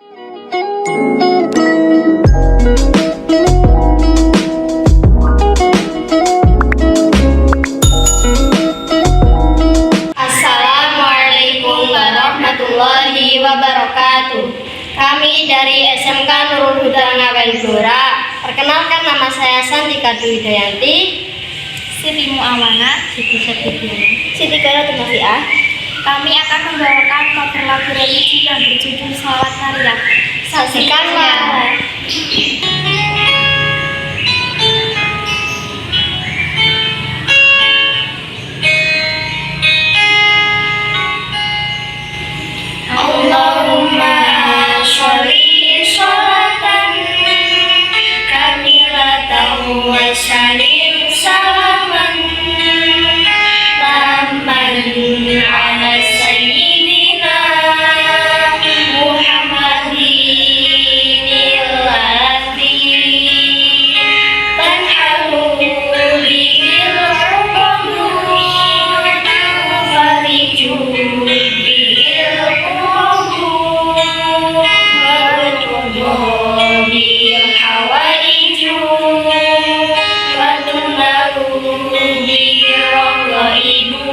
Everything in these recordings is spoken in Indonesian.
Assalamualaikum warahmatullahi wabarakatuh. Kami dari Smk Nurul Huda Ngawen perkenalkan, nama saya Santika Dwi Dayanti, Siti Muawana, Siti Kara Tumafiah. Kami akan membawakan cover lagu religi yang berjudul Sholawat Maria. Saksikanlah. Allahumma sholli sholatan kamilatan wa salim salaman tamman ala sayyidina Muhammadin alladhi tanhalu bihil uqadu fariju bihil qurabu wa bil hawaiju wa tunalu bihil raqaibu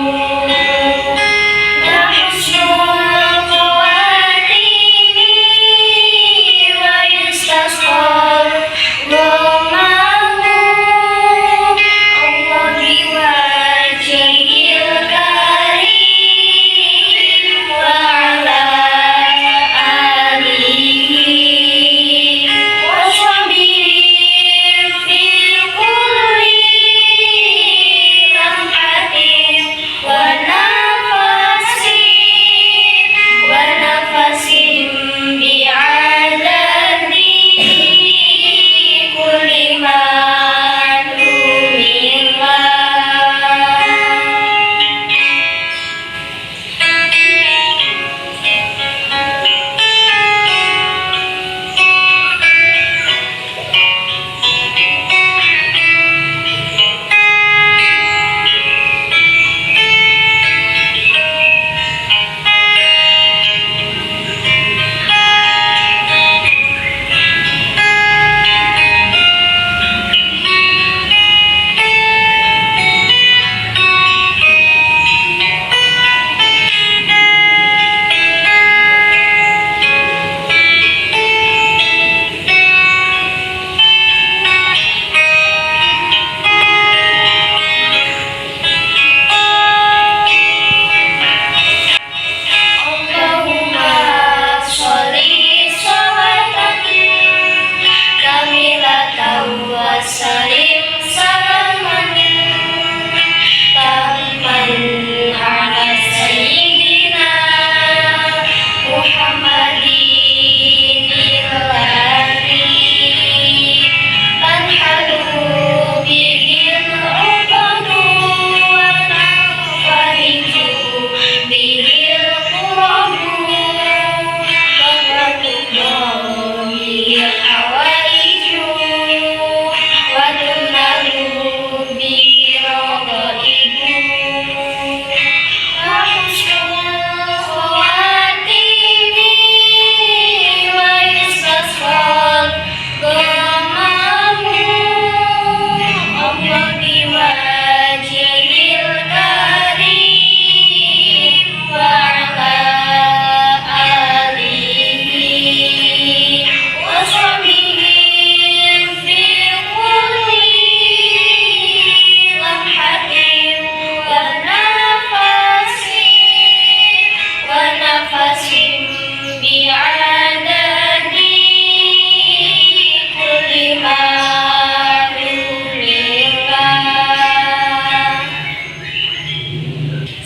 salim salaman tamman ala sayyidina Muhammadin alladhi tanhalu bihil uqadu wa fariju bihil qurabu wa tunalu bihil hawaiju wa tunalu bihil raqaibu wa husnul khawatimi wa istasqal ghamamu Allah biwajhil karim wa ala alihi wa sahbihi fi kulli lamhatin wa nafasin bi'adadi kulli ma ulillah.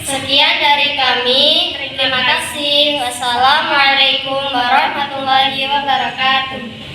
Sekian dari kami. Terima kasih. Wassalamualaikum warahmatullahi wabarakatuh.